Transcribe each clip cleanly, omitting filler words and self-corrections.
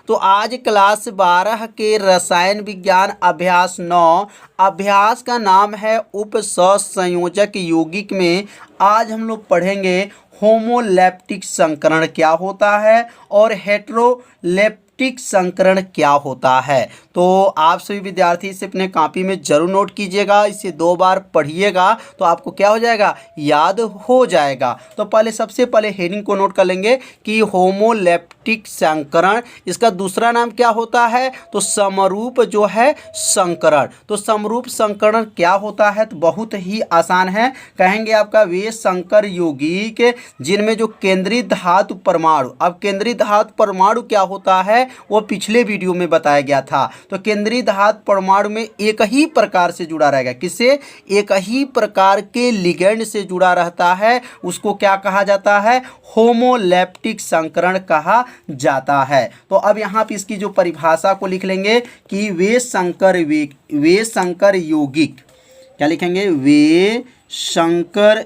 तो आज क्लास 12 के रसायन विज्ञान अभ्यास 9 अभ्यास का नाम है उप सहसंयोजक यौगिक में आज हम लोग पढ़ेंगे होमोलैप्टिक संकरण क्या होता है और हेटेरोलैप्टिक संकरण क्या होता है। तो आप सभी विद्यार्थी इसे अपने कॉपी में जरूर नोट कीजिएगा, इसे 2 बार पढ़िएगा तो आपको क्या हो जाएगा, याद हो जाएगा। तो सबसे पहले हेडिंग को नोट कर लेंगे कि होमोलैप्टिक संकरण, इसका दूसरा नाम क्या होता है तो समरूप जो है संकरण। तो समरूप संकरण क्या होता है तो बहुत ही आसान है, कहेंगे आपका वे संकर यौगिक जिनमें जो केंद्रीय धातु परमाणु, अब केंद्रीय धातु परमाणु क्या होता है वो पिछले वीडियो में बताया गया था। तो केंद्रीय धातु परमाणु में एक ही प्रकार से जुड़ा रहेगा, किससे, एक ही प्रकार के लिगेंड से जुड़ा रहता है, उसको क्या कहा जाता है, होमोलैप्टिक संकरण कहा जाता है। तो अब यहाँ पे इसकी जो परिभाषा को लिख लेंगे कि वे संकर यौगिक, क्या लिखेंगे, वे संकर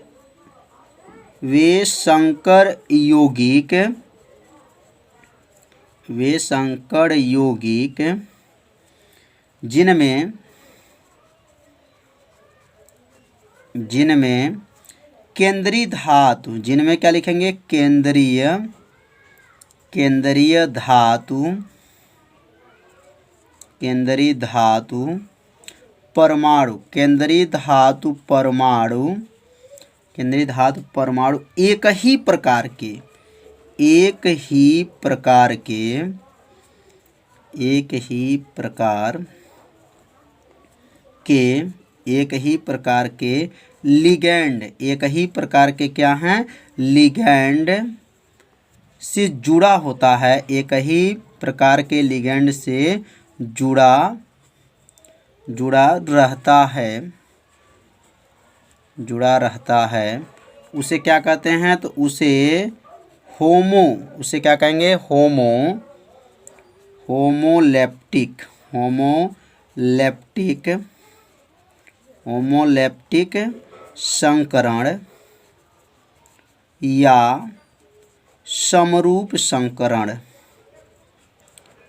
यौगिक जिनमें केंद्रीय धातु, जिनमें क्या लिखेंगे, केंद्रीय धातु परमाणु एक ही प्रकार के लिगेंड, एक ही प्रकार के क्या हैं, लिगेंड से जुड़ा होता है, एक ही प्रकार के लिगेंड से जुड़ा रहता है, उसे क्या कहते हैं तो उसे क्या कहेंगे, होमोलैप्टिक संकरण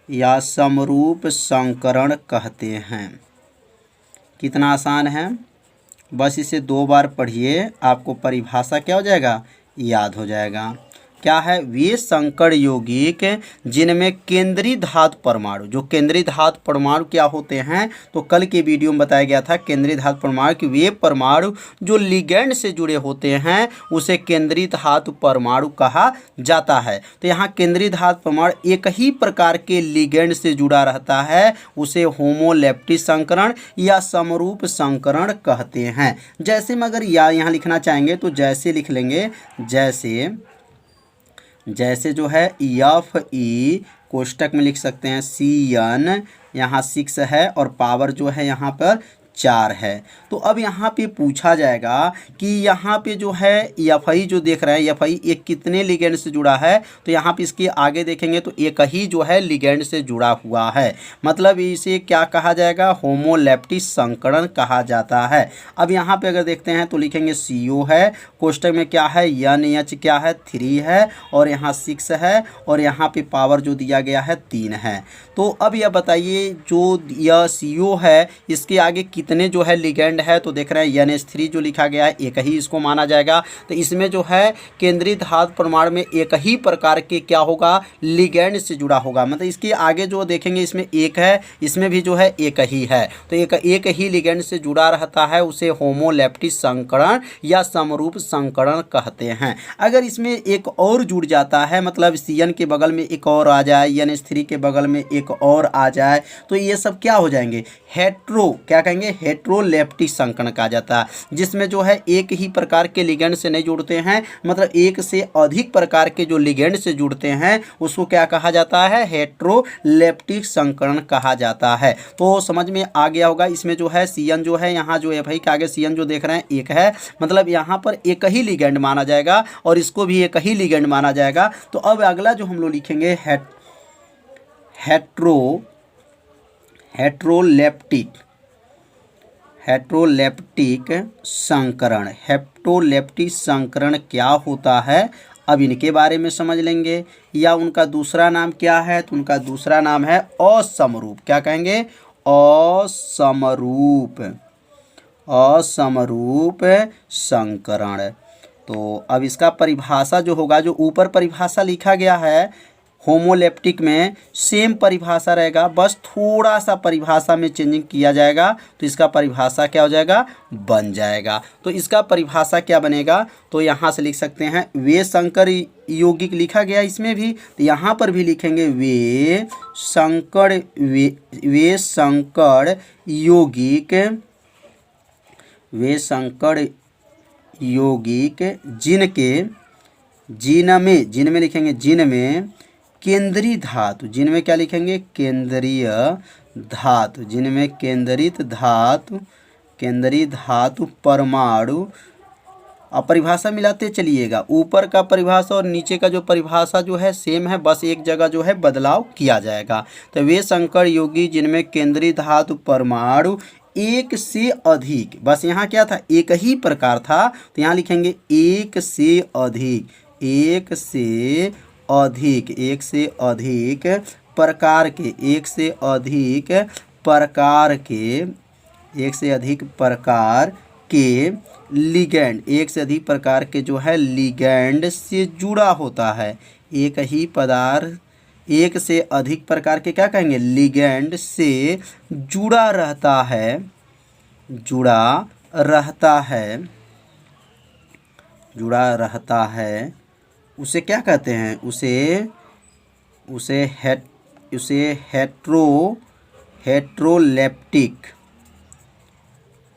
या समरूप संकरण कहते हैं। कितना आसान है, बस इसे 2 बार पढ़िए, आपको परिभाषा क्या हो जाएगा, याद हो जाएगा। क्या है, वे संकर यौगिक जिनमें केंद्रीय धातु परमाणु, जो केंद्रीय धातु परमाणु क्या होते हैं तो कल के वीडियो में बताया गया था, केंद्रीय धातु परमाणु कि वे परमाणु जो लिगेंड से जुड़े होते हैं उसे केंद्रीय धातु परमाणु कहा जाता है। तो यहाँ केंद्रीय धातु परमाणु एक ही प्रकार के लिगेंड से जुड़ा रहता है, उसे होमोलैप्टिक संकरण या समरूप संकरण कहते हैं। जैसे में अगर यहाँ लिखना चाहेंगे तो जैसे लिख लेंगे, जैसे जो है Fe कोष्टक में लिख सकते हैं Cn, यहाँ 6 है और पावर जो है यहाँ पर 4 है। तो अब यहाँ पे पूछा जाएगा कि यहाँ पे जो है Fe जो देख रहे हैं, Fe एक कितने लिगेंड से जुड़ा है, तो यहाँ पे इसके आगे देखेंगे तो एक ही जो है लिगेंड से जुड़ा हुआ है, मतलब इसे क्या कहा जाएगा, होमोलैप्टिक संकरण कहा जाता है। अब यहाँ पे अगर देखते हैं तो लिखेंगे CO है, कोष्टक में क्या है NH क्या है 3 है और यहाँ 6 है और यहाँ पे पावर जो दिया गया है 3 है। तो अब यह बताइए जो यह CO है इसके आगे कितने जो है लिगेंड है, तो देख रहे हैं NH3 जो लिखा गया है एक ही इसको माना जाएगा। तो इसमें जो है केंद्रीय धातु परमाणु में एक ही प्रकार के क्या होगा, लिगेंड से जुड़ा होगा, मतलब इसके आगे जो देखेंगे इसमें एक है, इसमें भी जो है एक ही है, तो एक ही लिगेंड से जुड़ा रहता है, उसे होमोलैप्टिक संकरण या समरूप संकरण कहते हैं। अगर इसमें एक और जुड़ जाता है, मतलब Cn के बगल में एक और आ जाए, NH3 के बगल में एक और आ जाए, तो ये सब क्या हो जाएंगे, क्या कहेंगे, हेटेरोलैप्टिक संकरण कहा जाता है, जिसमें जो है एक ही प्रकार के लिगेंड से नहीं जुड़ते हैं, मतलब एक से अधिक प्रकार के जो लिगेंड से जुड़ते हैं उसको क्या कहा जाता है, हेटेरोलैप्टिक संकरण कहा जाता है। तो समझ में आ गया होगा। इसमें जो है Cn जो है, यहाँ जो Fe के आगे Cn जो देख रहे हैं एक है, मतलब यहाँ पर एक ही लिगेंड माना जाएगा और इसको भी एक ही लिगेंड माना जाएगा। तो अब अगला जो हम लोग लिखेंगे हेटेरोलैप्टिक संकरण। हेटेरोलैप्टिक संकरण क्या होता है अब इनके बारे में समझ लेंगे। या उनका दूसरा नाम क्या है, तो उनका दूसरा नाम है असमरूप। क्या कहेंगे? असमरूप, असमरूप संकरण। तो अब इसका परिभाषा जो होगा, जो ऊपर परिभाषा लिखा गया है होमोलेप्टिक में, सेम परिभाषा रहेगा, बस थोड़ा सा परिभाषा में चेंजिंग किया जाएगा तो इसका परिभाषा क्या हो जाएगा? बन जाएगा। तो इसका परिभाषा क्या बनेगा? तो यहाँ से लिख सकते हैं वे संकर यौगिक लिखा गया इसमें भी, तो यहाँ पर भी लिखेंगे वे संकर यौगिक, वे संकर यौगिक जिनमें लिखेंगे जिनमें केंद्रीय धातु, जिनमें क्या लिखेंगे? केंद्रीय धातु, जिनमें केंद्रीय धातु परमाणु। अब परिभाषा मिलाते चलिएगा, ऊपर का परिभाषा और नीचे का जो परिभाषा जो है सेम है, बस एक जगह जो है बदलाव किया जाएगा। तो वे संकर यौगिक जिनमें केंद्रीय धातु परमाणु एक से अधिक, बस यहाँ क्या था? एक ही प्रकार था, तो यहाँ लिखेंगे एक से अधिक, एक से अधिक प्रकार के, एक से अधिक प्रकार के लिगैंड, एक से अधिक प्रकार के जो है लिगैंड से जुड़ा होता है। एक ही पदार्थ एक से अधिक प्रकार के क्या कहेंगे? लिगैंड से जुड़ा रहता है, उसे क्या कहते हैं? उसे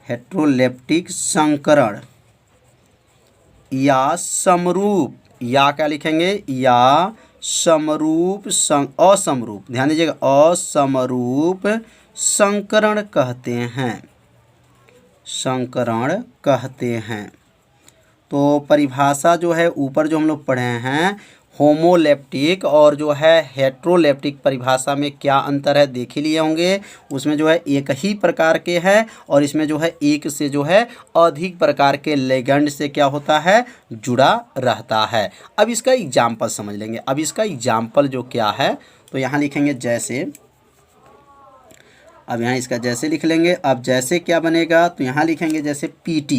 हेट्रोलेप्टिक संकरण या समरूप, या क्या लिखेंगे? या समरूप असमरूप, ध्यान दीजिएगा, असमरूप संकरण कहते हैं। तो परिभाषा जो है ऊपर जो हम लोग पढ़े हैं होमोलेप्टिक और जो है हेट्रोलेप्टिक परिभाषा में क्या अंतर है देख ही लिए होंगे। उसमें जो है एक ही प्रकार के हैं और इसमें जो है एक से जो है अधिक प्रकार के लिगैंड से क्या होता है? जुड़ा रहता है। अब इसका एग्जाम्पल समझ लेंगे। अब इसका एग्जाम्पल जो क्या है, तो यहाँ लिखेंगे जैसे, अब यहाँ इसका जैसे लिख लेंगे। अब जैसे क्या बनेगा? तो यहाँ लिखेंगे जैसे PT,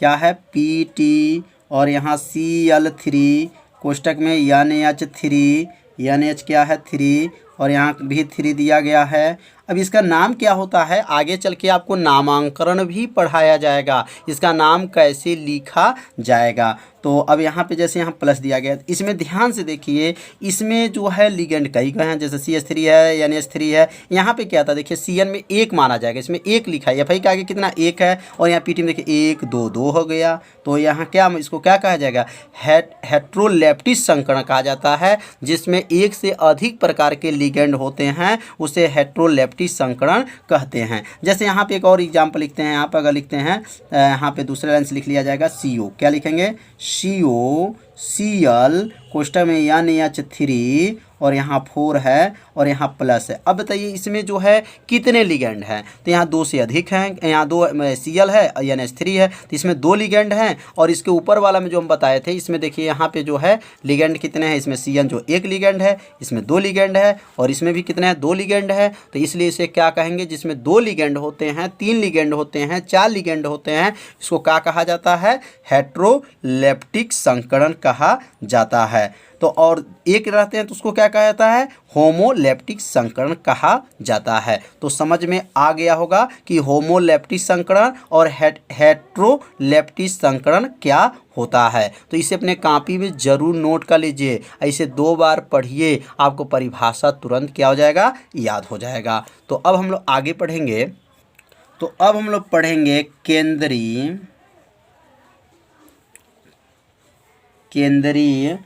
क्या है? PT, और यहाँ Cl3 कोष्टक में NH3, NH क्या है? 3, और यहाँ भी 3 दिया गया है। अब इसका नाम क्या होता है? आगे चल के आपको नामांकन भी पढ़ाया जाएगा, इसका नाम कैसे लिखा जाएगा। तो अब यहाँ पे जैसे यहाँ प्लस दिया गया, इसमें ध्यान से देखिए, इसमें जो है लिगेंड कई गए हैं, जैसे CH3 है, NH3 है। यहाँ पे क्या था? देखिए CN में एक माना जाएगा, इसमें एक लिखा है, FI के आगे कितना? एक है, और यहाँ PT में देखिए 1 2 2 हो गया। तो यहाँ क्या, इसको क्या कहा जाएगा? हेट्रोलेप्टिक संकरण कहा जाता है, जिसमें एक से अधिक प्रकार के लिगेंड होते हैं, उसे हेट्रोलेप्टिक संकरण कहते हैं। जैसे यहाँ पे एक और एग्जाम्पल लिखते हैं, यहाँ पर अगर लिखते हैं, यहाँ पे दूसरे लाइन से लिख लिया जाएगा CO, क्या लिखेंगे? CO, Cl कोष्टक में NH3, और यहाँ 4 है, और यहाँ प्लस है। अब बताइए इसमें जो है कितने लिगेंड हैं? तो यहाँ 2 से अधिक हैं, यहाँ 2 Cl है, NH3 है, तो इसमें 2 लिगेंड हैं। और इसके ऊपर वाला में जो हम बताए थे, इसमें देखिए यहाँ पे जो है लिगेंड कितने हैं? इसमें CN जो 1 लिगेंड है, इसमें 2 लिगेंड है, और इसमें भी कितने हैं? 2 लिगेंड है। तो इसलिए इसे क्या कहेंगे? जिसमें 2 लिगेंड होते हैं, 3 लिगेंड होते हैं, 4 लिगेंड होते हैं, इसको क्या कहा जाता है? हेट्रोलेप्टिक संकरण कहा जाता है। तो और एक रहते हैं तो उसको क्या कहा जाता है? होमोलेप्टिक संकरण कहा जाता है। तो समझ में आ गया होगा कि होमोलेप्टिक संकरण और हेट्रोलेप्टिक संकरण क्या होता है। तो इसे अपने कॉपी में जरूर नोट कर लीजिए, ऐसे 2 बार पढ़िए, आपको परिभाषा तुरंत क्या हो जाएगा? याद हो जाएगा। तो अब हम लोग आगे पढ़ेंगे। तो अब हम लोग पढ़ेंगे केंद्रीय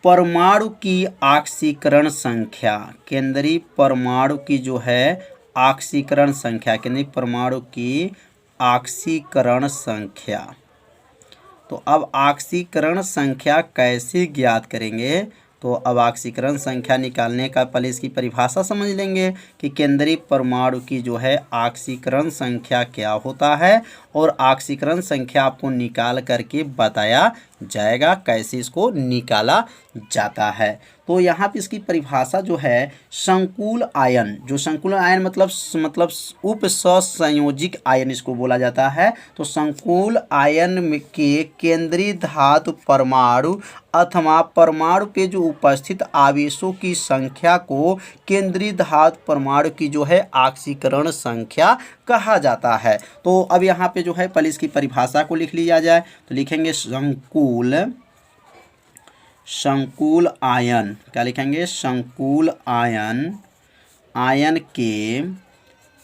परमाणु की ऑक्सीकरण संख्या, केंद्रीय परमाणु की जो है ऑक्सीकरण संख्या, केंद्रीय परमाणु की ऑक्सीकरण संख्या। तो अब ऑक्सीकरण संख्या कैसे ज्ञात करेंगे? तो अब ऑक्सीकरण संख्या निकालने का पहले इसकी परिभाषा समझ लेंगे कि केंद्रीय परमाणु की जो है ऑक्सीकरण संख्या क्या होता है, और ऑक्सीकरण संख्या आपको निकाल करके बताया जाएगा, कैसे इसको निकाला जाता है। तो यहाँ पे इसकी परिभाषा जो है संकुल आयन, जो संकुल आयन मतलब उप सहसंयोजिक आयन इसको बोला जाता है। तो संकुल आयन के केंद्रीय धातु परमाणु अथवा परमाणु पे जो उपस्थित आवेशों की संख्या को केंद्रीय धातु परमाणु की जो है ऑक्सीकरण संख्या कहा जाता है। तो अब यहाँ पे जो है पहले इसकी परिभाषा को लिख लिया जाए। तो लिखेंगे संकुल आयन, क्या लिखेंगे? संकुल आयन, आयन के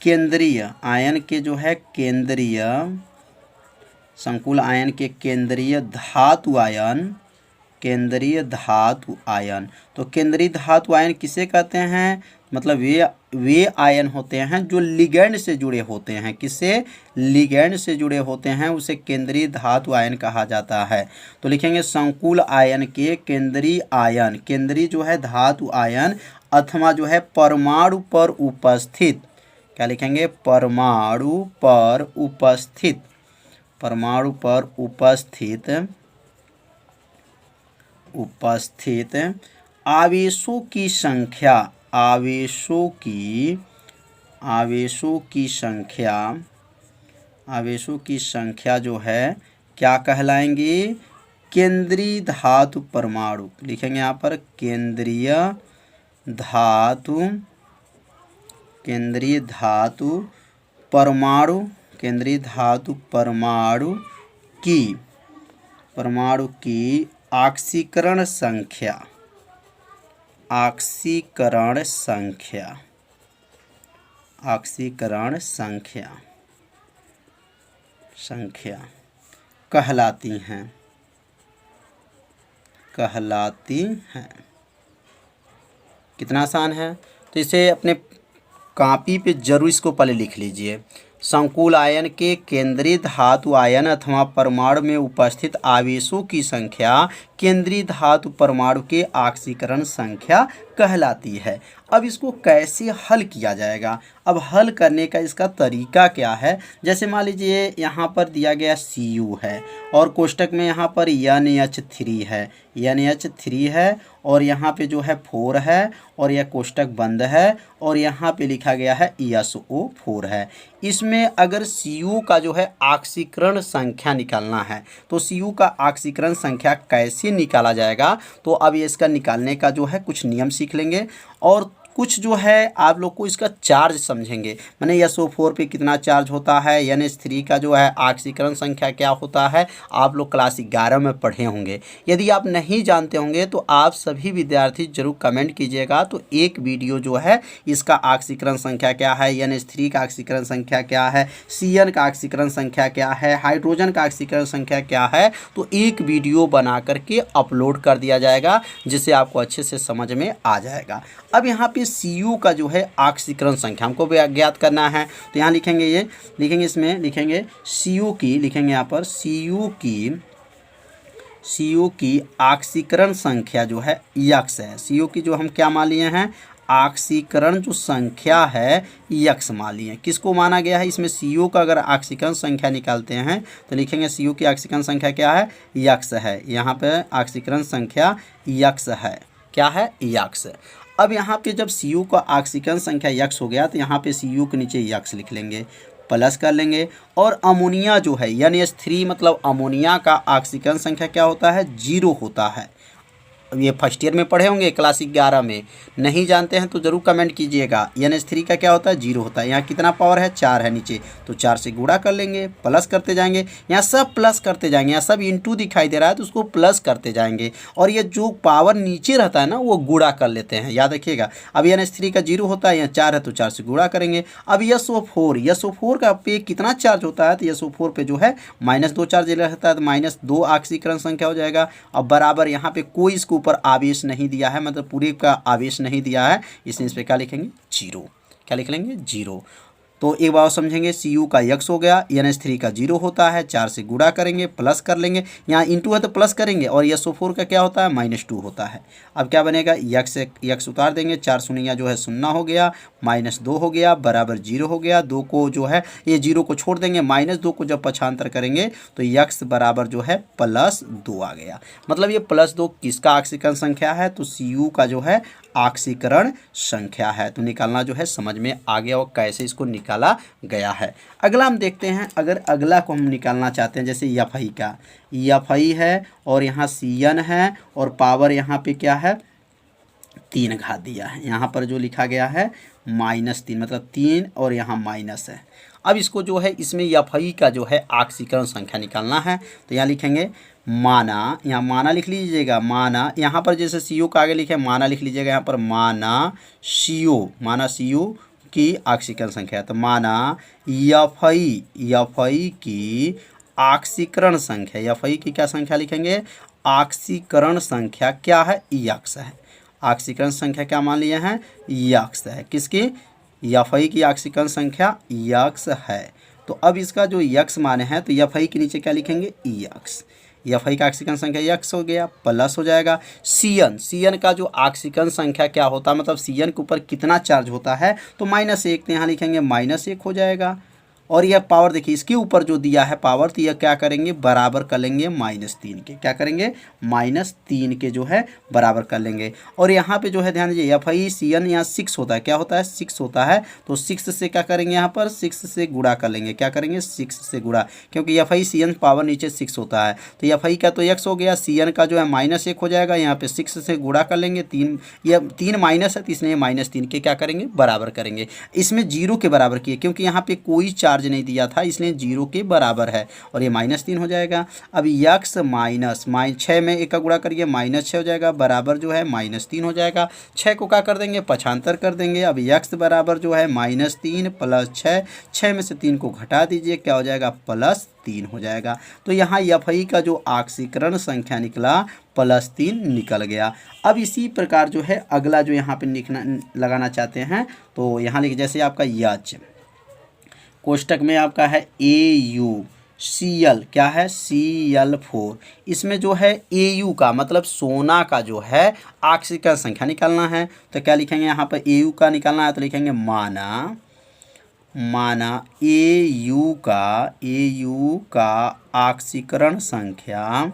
केंद्रीय, आयन के जो है केंद्रीय, संकुल आयन के केंद्रीय धातु आयन, केंद्रीय धातु आयन। तो केंद्रीय धातु आयन किसे कहते हैं? मतलब वे आयन होते हैं जो लिगैंड से जुड़े होते हैं। किससे? लिगैंड से जुड़े होते हैं, उसे केंद्रीय धातु आयन कहा जाता है। तो लिखेंगे संकुल आयन के केंद्रीय आयन, केंद्रीय जो है धातु आयन अथवा जो है परमाणु पर उपस्थित, क्या लिखेंगे? परमाणु पर उपस्थित, परमाणु पर उपस्थित आवेशों की संख्या, आवेशों की संख्या जो है क्या कहलाएंगी? केंद्रीय धातु परमाणु। लिखेंगे यहाँ पर केंद्रीय धातु परमाणु, केंद्रीय धातु परमाणु की ऑक्सीकरण संख्या, ऑक्सीकरण संख्या कहलाती हैं। कितना आसान है। तो इसे अपने कॉपी पे जरूर इसको पहले लिख लीजिए। संकुल आयन के केंद्रीय धातु आयन अथवा परमाणु में उपस्थित आवेशों की संख्या केंद्रीय धातु परमाणु के ऑक्सीकरण संख्या कहलाती है। अब इसको कैसे हल किया जाएगा? अब हल करने का इसका तरीका क्या है? जैसे मान लीजिए यहाँ पर दिया गया Cu है और कोष्टक में यहाँ पर NH3 है, NH3 है और यहाँ पे जो है 4 है और यह कोष्टक बंद है और यहाँ पे लिखा गया है SO4 है। इसमें अगर Cu का जो है ऑक्सीकरण संख्या निकालना है तो Cu का ऑक्सीकरण संख्या कैसे निकाला जाएगा? तो अब ये इसका निकालने का जो है कुछ नियम सीख लेंगे और कुछ जो है आप लोग को इसका चार्ज समझेंगे। माने SO4 पे कितना चार्ज होता है, NH3 का जो है ऑक्सीकरण संख्या क्या होता है, आप लोग क्लास 11 में पढ़े होंगे। यदि आप नहीं जानते होंगे तो आप सभी विद्यार्थी जरूर कमेंट कीजिएगा। तो एक वीडियो जो है इसका ऑक्सीकरण संख्या क्या है, NH3 का ऑक्सीकरण संख्या क्या है, Cn का ऑक्सीकरण संख्या क्या है, हाइड्रोजन का ऑक्सीकरण संख्या क्या है, तो एक वीडियो बना करके अपलोड कर दिया जाएगा जिससे आपको अच्छे से समझ में आ जाएगा। अब यहाँ पे Cu का जो है ऑक्सीकरण संख्या हमको ज्ञात करना है। तो यहाँ लिखेंगे, ये लिखेंगे, इसमें लिखेंगे Cu की, लिखेंगे यहाँ पर Cu की ऑक्सीकरण संख्या जो है X है। Cu की जो हम क्या मान लिए हैं, ऑक्सीकरण जो संख्या है X मान लिए। किसको माना गया है? इसमें Cu का अगर ऑक्सीकरण संख्या निकालते हैं तो लिखेंगे Cu की ऑक्सीकरण संख्या क्या है, X है। यहाँ पे ऑक्सीकरण संख्या X है, क्या है, X। अब यहाँ पे जब Cu का ऑक्सीकरण संख्या X हो गया तो यहाँ पे Cu के नीचे X लिख लेंगे, प्लस कर लेंगे। और अमोनिया जो है NH3 मतलब अमोनिया का ऑक्सीकरण संख्या क्या होता है, 0 होता है। ये फर्स्ट ईयर में पढ़े होंगे क्लास 11 में, नहीं जानते हैं तो ज़रूर कमेंट कीजिएगा। NH3 का क्या होता है, 0 होता है। यहाँ कितना पावर है, 4 है नीचे, तो 4 से गुणा कर लेंगे, प्लस करते जाएंगे। यहाँ सब प्लस करते जाएंगे, यहाँ सब इंटू दिखाई दे रहा है तो उसको प्लस करते जाएंगे और ये जो पावर नीचे रहता है ना वो गुणा कर लेते हैं, याद रखिएगा। अब NH3 का 0 होता है, यहाँ 4 है तो 4 से गुणा करेंगे। अब SO4 का पे कितना चार्ज होता है, तो SO4 पे जो है -2 चार्ज रहता है तो -2 ऑक्सीकरण संख्या हो जाएगा। अब बराबर यहाँ पे कोई इसको ऊपर आवेश नहीं दिया है, मतलब पूरे का आवेश नहीं दिया है, इसलिए इस पे क्या लिखेंगे, 0। क्या लिख लेंगे, 0। तो एक बार समझेंगे, Cu का x हो गया, NH3 का 0 होता है, 4 से गुणा करेंगे, प्लस कर लेंगे, यहाँ इंटू है तो प्लस करेंगे, और SO4 का क्या होता है -2 होता है। अब क्या बनेगा, x उतार देंगे, 4 शून्य जो है 0 हो गया, -2 हो गया, बराबर 0 हो गया। 2 को जो है ये 0 को छोड़ देंगे, -2 को जब पक्षांतर करेंगे तो x बराबर जो है +2 आ गया। मतलब ये +2 किसका ऑक्सीकरण संख्या है, तो Cu का जो है ऑक्सीकरण संख्या है। तो निकालना जो है समझ में आ गया और कैसे इसको निकाला गया है। अगला हम देखते हैं, अगर अगला को हम निकालना चाहते हैं, जैसे Fi का, Fi है और यहाँ Cn है और पावर यहाँ पे क्या है 3 घात दिया है, यहाँ पर जो लिखा गया है -3, मतलब 3 और यहाँ माइनस है। अब इसको जो है इसमें Fi का जो है ऑक्सीकरण संख्या निकालना है, तो यहाँ लिखेंगे माना, यहाँ माना लिख लीजिएगा, माना यहाँ पर जैसे CO का आगे लिखे माना लिख लीजिएगा, यहाँ पर माना CO की ऑक्सीकरण संख्या, तो माना Fi की ऑक्सीकरण संख्या, Fi की क्या संख्या लिखेंगे, ऑक्सीकरण संख्या क्या है, x है। ऑक्सीकरण संख्या क्या मान लिए हैं, x है। किसकी, Fi की ऑक्सीकरण संख्या x है। तो अब इसका जो x माने हैं, तो Fi के नीचे क्या लिखेंगे, x। Fi का ऑक्सीकरण संख्या x हो गया, प्लस हो जाएगा Cn का जो ऑक्सीकरण संख्या क्या होता है, मतलब Cn के ऊपर कितना चार्ज होता है, तो -1, तो यहाँ लिखेंगे -1 हो जाएगा। और यह पावर देखिए इसके ऊपर जो दिया है पावर, तो यह क्या करेंगे, बराबर कर लेंगे -3 के, क्या करेंगे, -3 के जो है बराबर कर लेंगे। और यहाँ पे जो है ध्यान दीजिए, Fi Cn यहाँ 6 होता है, क्या होता है, 6 होता है, तो 6 से क्या करेंगे, यहाँ पर 6 से गुणा कर लेंगे, क्या करेंगे, 6 से गुणा, क्योंकि Fi Cn पावर नीचे 6 होता है, तो Fi का तो x हो गया, Cn का जो है -1 हो जाएगा, यहाँ पे 6 से गुणा कर लेंगे, 3 माइनस है तो इसलिए -3 के क्या करेंगे, बराबर करेंगे। इसमें 0 के बराबर किए, क्योंकि यहाँ पे कोई चार्ज नहीं दिया था, इसलिए 0 के बराबर है, और ये -3 हो जाएगा। अब x -6 में 1 का गुणा करिए, -6 हो जाएगा, बराबर जो है -3 हो जाएगा। 6 को क्या कर देंगे, पक्षांतर कर देंगे। अब x बराबर जो है -3 + 6, 6 में से 3 को घटा दीजिए, क्या हो जाएगा, +3 हो जाएगा। तो यहाँ Fi का जो ऑक्सीकरण संख्या निकला +3 निकल गया। अब इसी प्रकार जो है अगला जो यहाँ पे लिखना लगाना चाहते हैं, तो यहाँ लिख, जैसे आपका H कोष्टक में आपका है AuCl, क्या है, Cl4, इसमें जो है Au का मतलब सोना का जो है ऑक्सीकरण संख्या निकालना है, तो क्या लिखेंगे, यहाँ पर Au का निकालना है, तो लिखेंगे माना Au का ऑक्सीकरण संख्या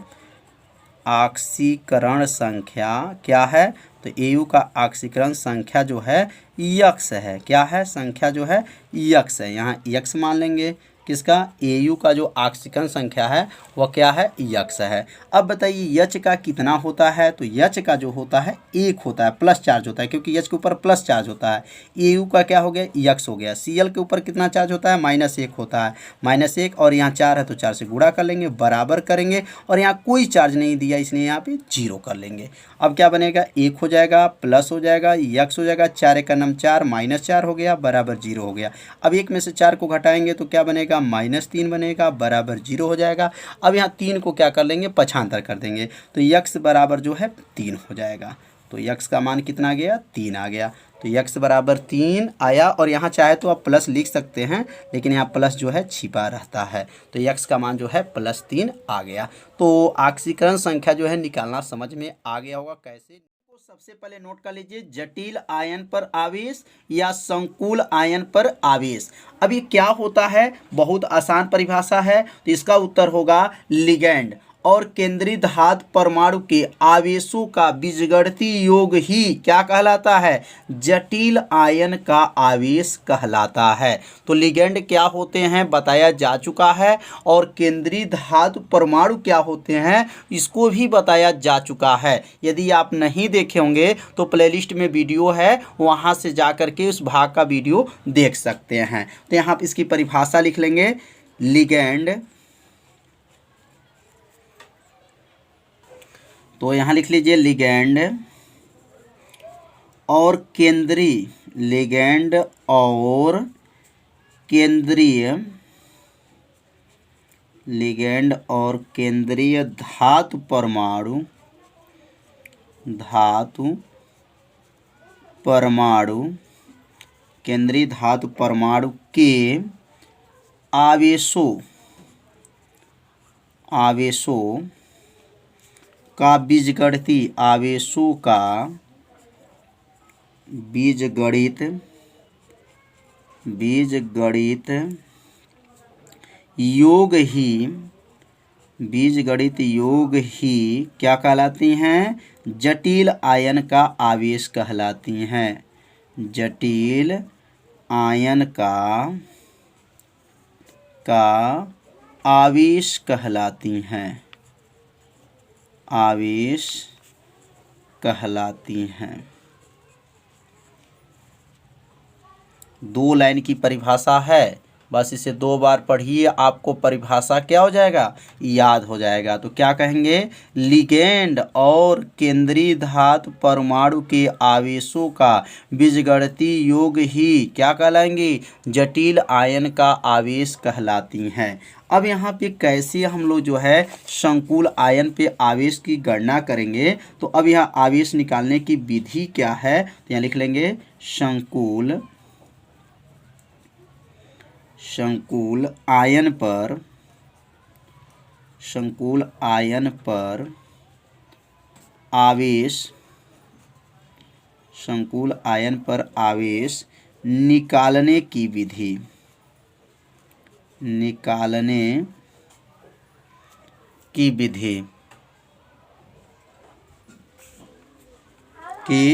क्या है, तो Au का ऑक्सीकरण संख्या जो है x है, क्या है, संख्या जो है x है, यहाँ x मान लेंगे। किसका, Au का जो ऑक्सीकरण संख्या है वह क्या है, x है। अब बताइए H का कितना होता है, तो H का जो होता है 1 होता है, प्लस चार्ज होता है, क्योंकि H के ऊपर प्लस चार्ज होता है। Au का क्या हो गया, x हो गया। Cl के ऊपर कितना चार्ज होता है, -1 होता है, -1, और यहाँ 4 है तो 4 से गुणा कर लेंगे, बराबर करेंगे, और यहाँ कोई चार्ज नहीं दिया इसलिए यहाँ पे 0 कर लेंगे। अब क्या बनेगा, 1 हो जाएगा, प्लस हो जाएगा, x हो जाएगा, 4 × 9 4, -4 हो गया, बराबर 0 हो गया। अब 1 में से 4 को घटाएंगे तो क्या बनेगा, -3 बनेगा, बराबर 0 हो जाएगा। अब यहाँ 3 को क्या कर लेंगे, पक्षांतर कर देंगे, तो x बराबर जो है 3 हो जाएगा। तो x का मान कितना आ गया, 3 आ गया। तो x बराबर 3 आया, और यहाँ चाहे तो आप प्लस लिख सकते हैं, लेकिन यहाँ प्लस जो है छिपा रहता है, तो x का मान जो है +3 आ गया। तो ऑक्सीकरण संख्या जो है निकालना समझ में आ गया होगा कैसे। तो सबसे पहले नोट कर लीजिए, जटिल आयन पर आवेश या संकुल आयन पर आवेश। अब ये क्या होता है, बहुत आसान परिभाषा है, तो इसका उत्तर होगा लिगैंड और केंद्रीय धातु परमाणु के आवेशों का बीजगणितीय योग ही क्या कहलाता है, जटिल आयन का आवेश कहलाता है। तो लिगैंड क्या होते हैं बताया जा चुका है, और केंद्रीय धातु परमाणु क्या होते हैं इसको भी बताया जा चुका है। यदि आप नहीं देखे होंगे तो प्लेलिस्ट में वीडियो है, वहां से जा करके उस भाग का वीडियो देख सकते हैं। तो यहाँ इसकी परिभाषा लिख लेंगे, लिगैंड, तो यहाँ लिख लीजिए लिगैंड और केंद्रीय, लिगैंड और केंद्रीय, लिगैंड और केंद्रीय धातु परमाणु, धातु परमाणु केंद्रीय धातु परमाणु के आवेशों का बीजगणितीय आवेशों का बीजगणित योग ही क्या कहलाती हैं? जटिल आयन का आवेश कहलाती हैं। जटिल आयन का आवेश कहलाती हैं। आवेश कहलाती हैं। 2 लाइन की परिभाषा है, बस इसे 2 बार पढ़िए, आपको परिभाषा क्या हो जाएगा? याद हो जाएगा। तो क्या कहेंगे? लिगेंड और केंद्रीय धातु परमाणु के आवेशों का बीजगणितीय योग ही क्या कहलाएंगे? जटिल आयन का आवेश कहलाती हैं। अब यहाँ पे कैसे हम लोग जो है संकुल आयन पे आवेश की गणना करेंगे, तो अब यहाँ आवेश निकालने की विधि क्या है, तो यहाँ लिख लेंगे संकुल आयन पर आवेश निकालने की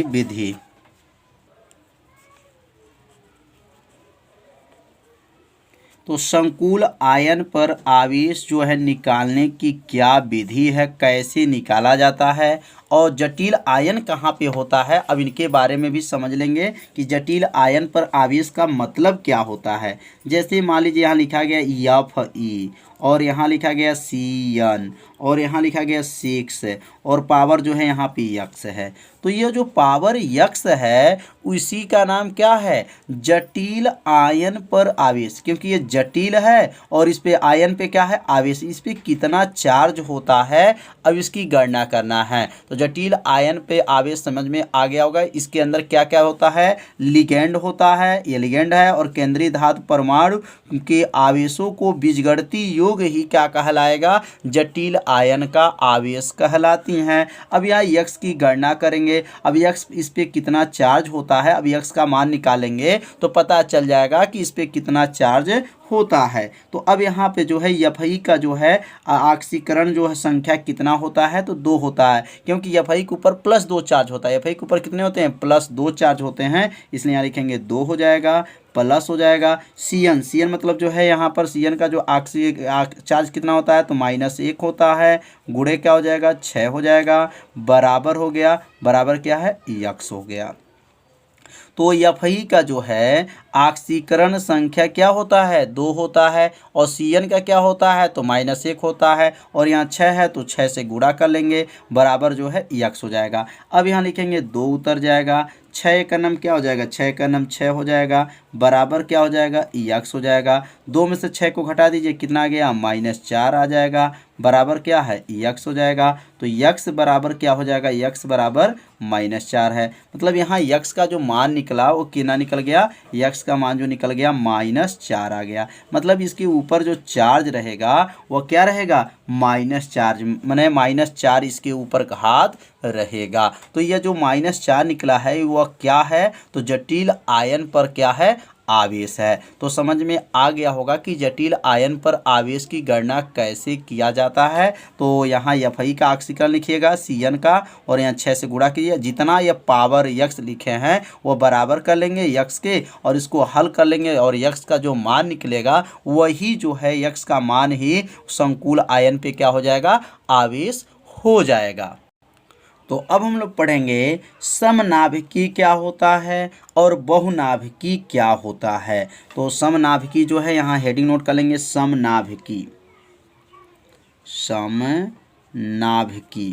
विधि तो संकुल आयन पर आवेश जो है निकालने की क्या विधि है, कैसे निकाला जाता है, और जटिल आयन कहाँ पे होता है, अब इनके बारे में भी समझ लेंगे कि जटिल आयन पर आवेश का मतलब क्या होता है। जैसे मान लीजिए यहाँ लिखा गया Fe और यहाँ लिखा गया Cn और यहाँ लिखा गया 6 और पावर जो है यहाँ पे यक्स है। तो ये जो पावर यक्स है उसी का नाम क्या है? जटिल आयन पर आवेश, क्योंकि ये जटिल है और इस पे आयन पे क्या है? आवेश। इस पे कितना चार्ज होता है, अब इसकी गणना करना है। तो जटिल आयन पे आवेश समझ में आ गया होगा। इसके अंदर क्या क्या होता है? लिगेंड होता है, ये लिगेंड है, और केंद्रीय धातु परमाणु के आवेशों को बीजगणितीय योग ही क्या कहलाएगा? जटिल आयन का आवेश कहलाती हैं। अब यहाँ यक्स की गणना करेंगे। अब यक्स इस पे कितना चार्ज होता है, अब यक्स का मान निकालेंगे तो पता चल जाएगा कि इस पे कितना चार्ज होता है। तो अब यहाँ पे जो है Fe का जो है ऑक्सीकरण जो है संख्या कितना होता है, तो 2 होता है, क्योंकि Fe के ऊपर +2 चार्ज होता है। Fe के ऊपर कितने होते हैं? +2 चार्ज होते हैं, इसलिए यहाँ लिखेंगे 2 हो जाएगा, प्लस हो जाएगा। Cn मतलब जो है यहाँ पर Cn का जो चार्ज कितना होता है, तो -1 होता है, गुणे क्या हो जाएगा? 6 हो जाएगा, बराबर हो गया, बराबर क्या है? यक्स हो गया। तो Fe का जो है ऑक्सीकरण संख्या क्या होता है? 2 होता है, और Cn का क्या होता है? तो -1 होता है, और यहाँ 6 है तो 6 से गुणा कर लेंगे, बराबर जो है यक्स हो जाएगा। अब यहाँ लिखेंगे 2 उतर जाएगा, 6 का नम क्या हो जाएगा? 6 का नम 6 हो जाएगा, बराबर क्या हो जाएगा? यक्स हो जाएगा। 2 में से 6 को घटा दीजिए, कितना आ गया? -4 आ जाएगा, बराबर क्या है? यक्स हो जाएगा। तो यक्स बराबर क्या हो जाएगा? यक्स बराबर -4 है। मतलब यहाँ यक्स का जो मान निकला वो कितना निकल गया? यक्स का मान जो निकल गया -4 आ गया। मतलब इसके ऊपर जो चार्ज रहेगा वो क्या रहेगा? माइनस चार्ज, माने -4 इसके ऊपर घात रहेगा। तो यह जो -4 निकला है वह क्या है? तो जटिल आयन पर क्या है? आवेश है। तो समझ में आ गया होगा कि जटिल आयन पर आवेश की गणना कैसे किया जाता है। तो यहाँ Fe का ऑक्सीकरण लिखिएगा, Cn का, और यहाँ 6 से गुणा कीजिए। जितना यह पावर यक्स लिखे हैं वो बराबर कर लेंगे यक्स के, और इसको हल कर लेंगे, और यक्स का जो मान निकलेगा वही जो है यक्स का मान ही संकुल आयन पे क्या हो जाएगा? आवेश हो जाएगा। तो अब हम लोग पढ़ेंगे समनाभिकी क्या होता है और बहुनाभिकी क्या होता है। तो समनाभिकी जो है यहाँ हेडिंग नोट कर लेंगे, समनाभिकी। समनाभिकी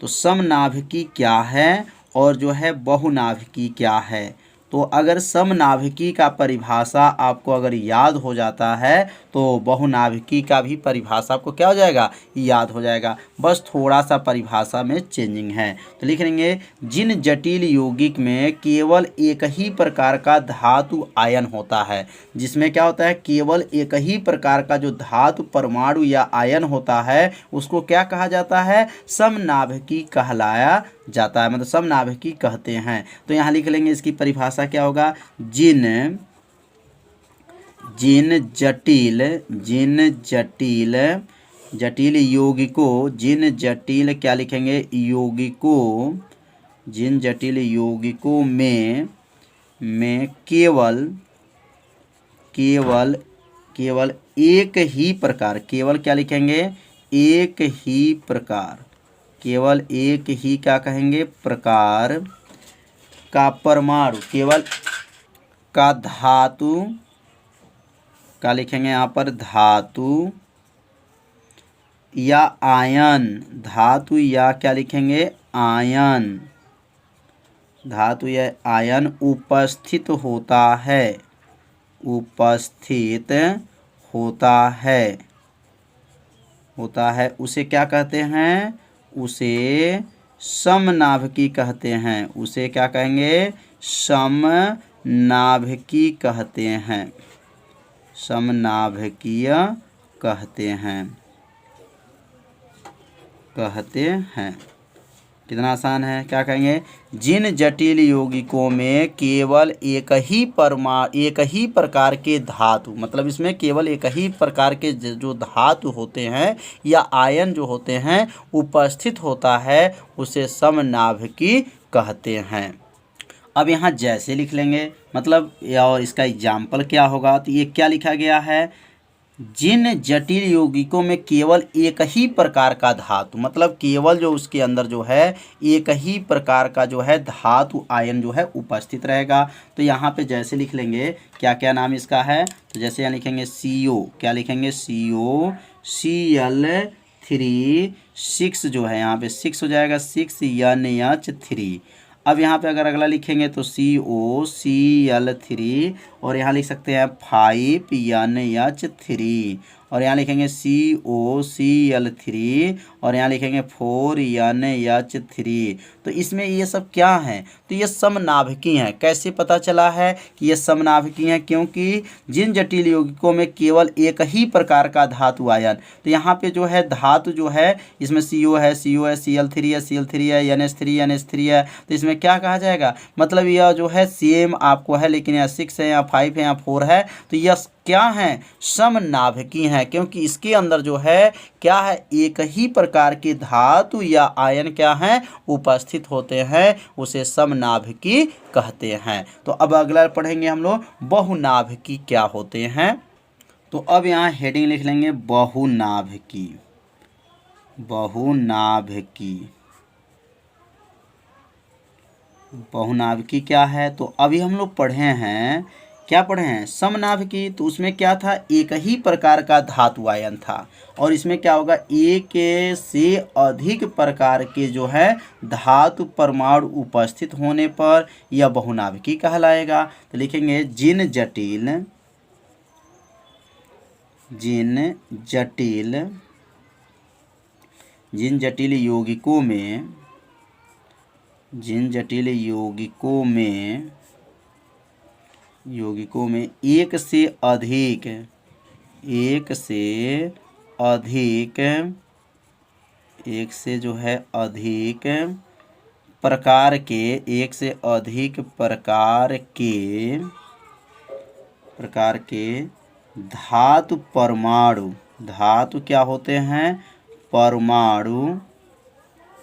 तो समनाभिकी क्या है और जो है बहुनाभिकी क्या है। तो अगर समनाभिकी का परिभाषा आपको अगर याद हो जाता है तो बहुनाभिकी का भी परिभाषा आपको क्या हो जाएगा, याद हो जाएगा। बस थोड़ा सा परिभाषा में चेंजिंग है। तो लिख लेंगे जिन जटिल यौगिक में केवल एक ही प्रकार का धातु आयन होता है, जिसमें क्या होता है, केवल एक ही प्रकार का जो धातु परमाणु या आयन होता है उसको क्या कहा जाता है, समनाभिकी कहलाया जाता है, मतलब समनाभिकी कहते हैं। तो यहाँ लिख लेंगे इसकी परिभाषा क्या होगा, जिन जटिल यौगिकों, जिन जटिल क्या लिखेंगे, यौगिकों, जिन जटिल यौगिकों में केवल एक ही प्रकार, केवल क्या लिखेंगे, एक ही प्रकार, केवल एक ही क्या कहेंगे, प्रकार का परमाणु, केवल का धातु, क्या लिखेंगे यहाँ पर, धातु या आयन, धातु या क्या लिखेंगे, आयन, धातु या आयन उपस्थित होता है, उपस्थित होता है, उसे क्या कहते हैं, उसे समनाभिकी कहते हैं, उसे क्या कहेंगे, समनाभिकी कहते हैं, समनाभिकीय कहते हैं। कितना आसान है, क्या कहेंगे, जिन जटिल यौगिकों में केवल एक ही प्रकार के धातु, मतलब इसमें केवल एक ही प्रकार के जो धातु होते हैं या आयन जो होते हैं उपस्थित होता है उसे समनाभिकी कहते हैं। अब यहाँ जैसे लिख लेंगे, मतलब और इसका एग्जाम्पल क्या होगा, तो ये क्या लिखा गया है, जिन जटिल यौगिकों में केवल एक ही प्रकार का धातु, मतलब केवल जो उसके अंदर जो है एक ही प्रकार का जो है धातु आयन जो है उपस्थित रहेगा। तो यहाँ पे जैसे लिख लेंगे, क्या क्या नाम इसका है, तो जैसे यहाँ लिखेंगे CO, क्या लिखेंगे, CO Cl3 6 जो है यहाँ पे 6 हो जाएगा, 6NH3। अब यहाँ पे अगर अगला लिखेंगे तो COCl3 और यहाँ लिख सकते हैं 5NH3 और यहाँ लिखेंगे COCl3 और यहाँ लिखेंगे 4NH3। तो इसमें ये सब क्या हैं, तो ये समनाभिकी हैं। कैसे पता चला है कि ये समनाभिकी हैं, क्योंकि जिन जटिल यौगिकों में केवल एक ही प्रकार का धातु आयन, तो यहाँ पे जो है धातु जो है इसमें CO है, Cl3 है, Cl3 है, NH3 है, तो इसमें क्या कहा जाएगा, मतलब यह जो है सेम आपको है, लेकिन यहाँ 6 है, यहाँ 5 है, यहाँ 4 है, तो यह क्या है, समनाभिकी हैं, क्योंकि इसके अंदर जो है क्या है, एक ही प्रकार के धातु या आयन क्या हैं उपस्थित होते हैं, उसे समनाभिकी कहते हैं। तो अब अगला पढ़ेंगे हम लोग बहुनाभिकी क्या होते हैं। तो अब यहाँ हेडिंग लिख लेंगे बहुनाभिकी, बहुनाभिकी क्या है, तो अभी हम लोग पढ़े हैं, क्या पढ़े हैं, समनाभिकी, तो उसमें क्या था, एक ही प्रकार का धातु आयन था, और इसमें क्या होगा, एक से अधिक प्रकार के जो है धातु परमाणु उपस्थित होने पर यह बहुनाभिकी कहलाएगा। तो लिखेंगे जिन जटिल यौगिकों में एक से अधिक प्रकार के धातु परमाणु, धातु क्या होते हैं, परमाणु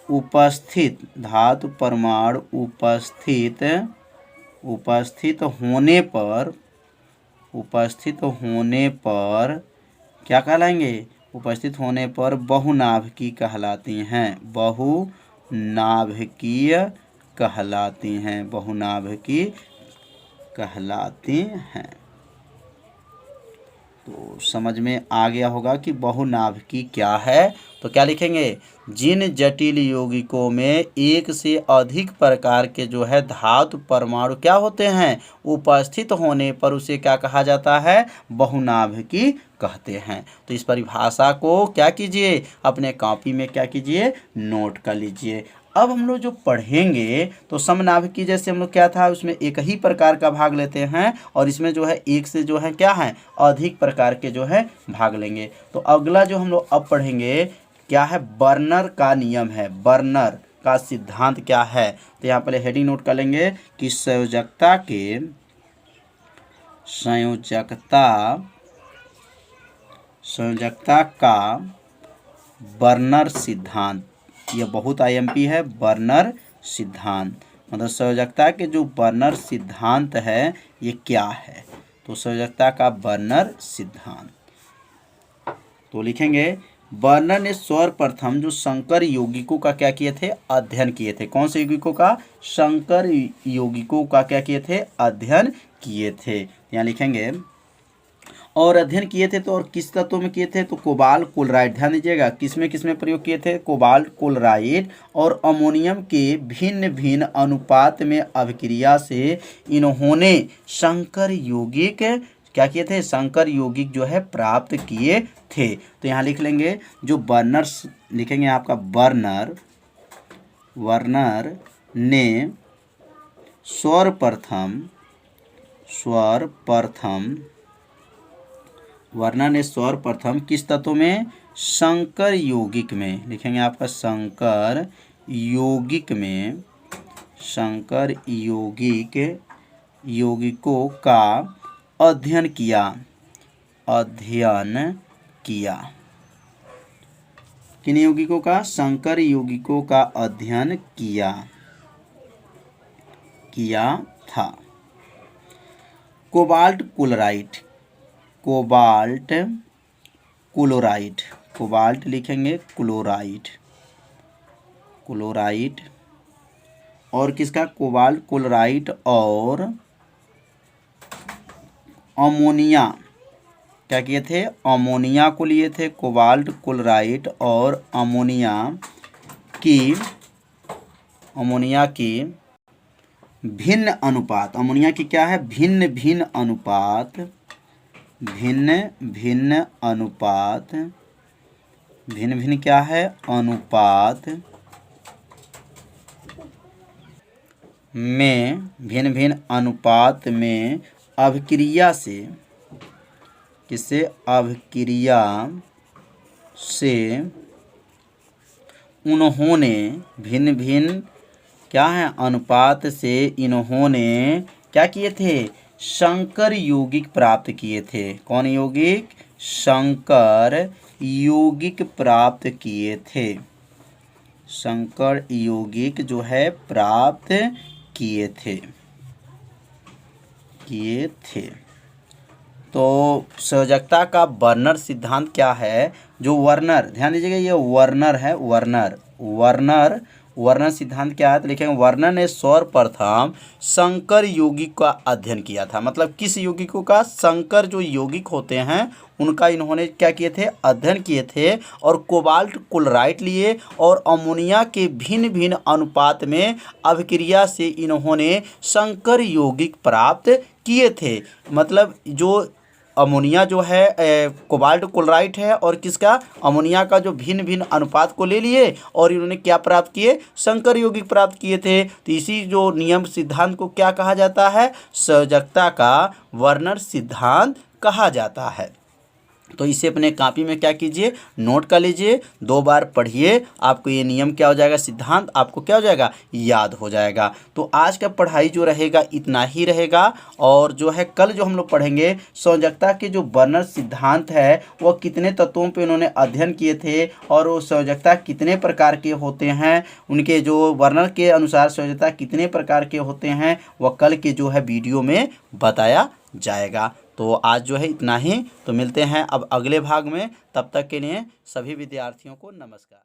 उपस्थित, धातु परमाणु उपस्थित होने पर क्या कहलाएंगे, उपस्थित होने पर बहुनाभिकी कहलाती हैं, बहुनाभिकीय कहलाती हैं। तो समझ में आ गया होगा कि बहुनाभिकी क्या है। तो क्या लिखेंगे, जिन जटिल यौगिकों में एक से अधिक प्रकार के जो है धातु परमाणु क्या होते हैं, उपस्थित होने पर उसे क्या कहा जाता है, बहुनाभिकी कहते हैं। तो इस परिभाषा को क्या कीजिए, अपने कॉपी में क्या कीजिए, नोट कर लीजिए। अब हम लोग जो पढ़ेंगे तो समनाभिकी जैसे हम लोग क्या था, उसमें एक ही प्रकार का भाग लेते हैं और इसमें जो है एक से जो है क्या है, अधिक प्रकार के जो है भाग लेंगे। तो अगला जो हम लोग अब पढ़ेंगे क्या है, बर्नर का नियम है, बर्नर का सिद्धांत क्या है। तो यहाँ पहले हेडिंग नोट कर लेंगे कि संयोजकता का बर्नर सिद्धांत, यह बहुत आईएमपी है। बर्नर सिद्धांत मतलब संयोजकता के जो बर्नर सिद्धांत है ये क्या है। तो संयोजकता का बर्नर सिद्धांत तो लिखेंगे, बर्नर ने सर्वप्रथम जो संकर यौगिकों का क्या किए थे, अध्ययन किए थे। कौन से यौगिकों का, संकर यौगिकों का क्या किए थे, अध्ययन किए थे। यहाँ लिखेंगे और अध्ययन किए थे तो और किस तत्वों में किए थे, तो कोबाल्ट क्लोराइड, ध्यान दीजिएगा किसमें किसमें प्रयोग किए थे, कोबाल्ट क्लोराइड और अमोनियम के भिन्न भिन्न अनुपात में अभिक्रिया से इन्होंने संकर यौगिक क्या किए थे, संकर यौगिक जो है प्राप्त किए थे। तो यहाँ लिख लेंगे जो बर्नर लिखेंगे आपका, बर्नर ने सर्वप्रथम किस तत्व में, संकर यौगिक में, लिखेंगे आपका संकर यौगिकों का अध्ययन किया। किन यौगिकों का, संकर यौगिकों का अध्ययन किया था। कोबाल्ट लिखेंगे क्लोराइड और किसका, कोबाल्ट क्लोराइड और अमोनिया, क्या किए थे, अमोनिया को लिए थे। कोबाल्ट क्लोराइड और अमोनिया की भिन्न अनुपात, अमोनिया की क्या है, भिन्न भिन्न क्या है, अनुपात में अभिक्रिया से उन्होंने भिन्न भिन्न क्या है, अनुपात से इन्होंने क्या किए थे, संकर यौगिक प्राप्त किए थे। कौन यौगिक, संकर यौगिक प्राप्त किए थे। संकर यौगिक जो है प्राप्त किए थे। तो संयोजकता का बर्नर सिद्धांत क्या है, जो वर्नर, ध्यान दीजिएगा ये वर्नर है, वर्नर सिद्धांत क्या है, तो लिखेंगे वर्नर ने सर्वप्रथम संकर यौगिक का अध्ययन किया था। मतलब किस यौगिकों का, संकर जो यौगिक होते हैं उनका इन्होंने क्या किए थे, अध्ययन किए थे और कोबाल्ट क्लोराइड लिए और अमोनिया के भिन्न भिन्न अनुपात में अभिक्रिया से इन्होंने संकर यौगिक प्राप्त किए थे। मतलब जो अमोनिया जो है कोबाल्ट क्लोराइड है और किसका, अमोनिया का जो भिन्न भिन्न अनुपात को ले लिए और इन्होंने क्या प्राप्त किए, संकर यौगिक प्राप्त किए थे। तो इसी जो नियम सिद्धांत को क्या कहा जाता है, संयोजकता का बर्नर सिद्धांत कहा जाता है। तो इसे अपने कॉपी में क्या कीजिए, नोट कर लीजिए, 2 बार पढ़िए, आपको ये नियम क्या हो जाएगा, सिद्धांत आपको क्या हो जाएगा, याद हो जाएगा। तो आज का पढ़ाई जो रहेगा इतना ही रहेगा और जो है कल जो हम लोग पढ़ेंगे संयोजकता के जो बर्नर सिद्धांत है वह कितने तत्वों पे उन्होंने अध्ययन किए थे और वो संयोजकता कितने प्रकार के होते हैं, उनके जो बर्नर के अनुसार संयोजकता कितने प्रकार के होते हैं, वह कल के जो है वीडियो में बताया जाएगा। तो आज जो है इतना ही, तो मिलते हैं अब अगले भाग में। तब तक के लिए सभी विद्यार्थियों को नमस्कार।